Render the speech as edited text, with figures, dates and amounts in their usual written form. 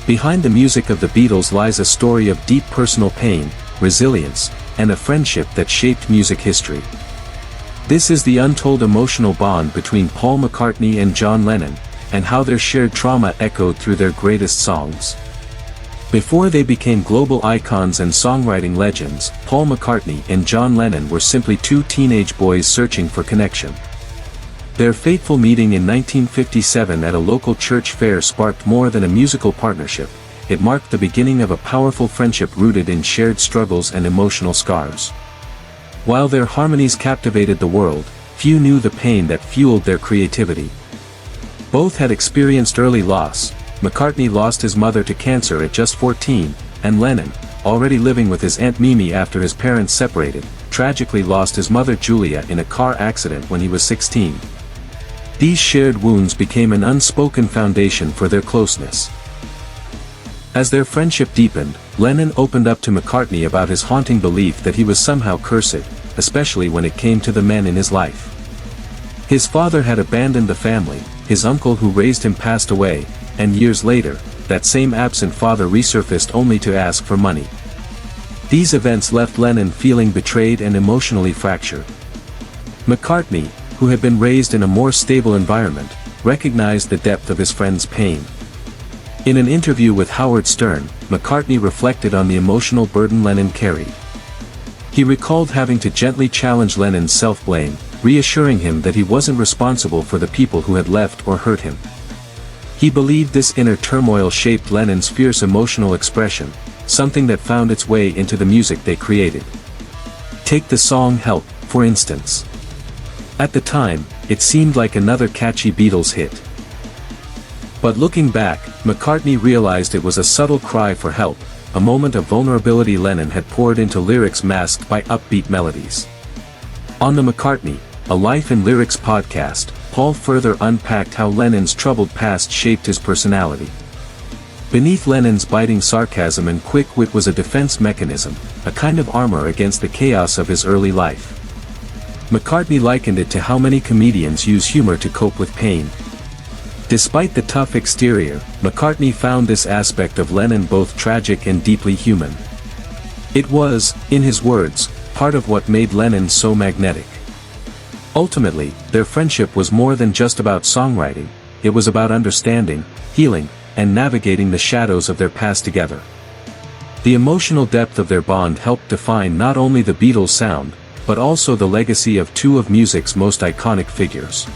Behind the music of the Beatles lies a story of deep personal pain, resilience, and a friendship that shaped music history. This is the untold emotional bond between Paul McCartney and John Lennon, and how their shared trauma echoed through their greatest songs. Before they became global icons and songwriting legends, Paul McCartney and John Lennon were simply two teenage boys searching for connection. Their fateful meeting in 1957 at a local church fair sparked more than a musical partnership. It marked the beginning of a powerful friendship rooted in shared struggles and emotional scars. While their harmonies captivated the world, few knew the pain that fueled their creativity. Both had experienced early loss. McCartney lost his mother to cancer at just 14, and Lennon, already living with his Aunt Mimi after his parents separated, tragically lost his mother Julia in a car accident when he was 16. These shared wounds became an unspoken foundation for their closeness. As their friendship deepened, Lennon opened up to McCartney about his haunting belief that he was somehow cursed, especially when it came to the men in his life. His father had abandoned the family, his uncle who raised him passed away, and years later, that same absent father resurfaced only to ask for money. These events left Lennon feeling betrayed and emotionally fractured. McCartney, who had been raised in a more stable environment, recognized the depth of his friend's pain. In an interview with Howard Stern, McCartney reflected on the emotional burden Lennon carried. He recalled having to gently challenge Lennon's self-blame, reassuring him that he wasn't responsible for the people who had left or hurt him. He believed this inner turmoil shaped Lennon's fierce emotional expression, something that found its way into the music they created. Take the song Help, for instance. At the time, it seemed like another catchy Beatles hit. But looking back, McCartney realized it was a subtle cry for help, a moment of vulnerability Lennon had poured into lyrics masked by upbeat melodies. On the McCartney, A Life in Lyrics podcast, Paul further unpacked how Lennon's troubled past shaped his personality. Beneath Lennon's biting sarcasm and quick wit was a defense mechanism, a kind of armor against the chaos of his early life. McCartney likened it to how many comedians use humor to cope with pain. Despite the tough exterior, McCartney found this aspect of Lennon both tragic and deeply human. It was, in his words, part of what made Lennon so magnetic. Ultimately, their friendship was more than just about songwriting, it was about understanding, healing, and navigating the shadows of their past together. The emotional depth of their bond helped define not only the Beatles' sound, but also the legacy of two of music's most iconic figures.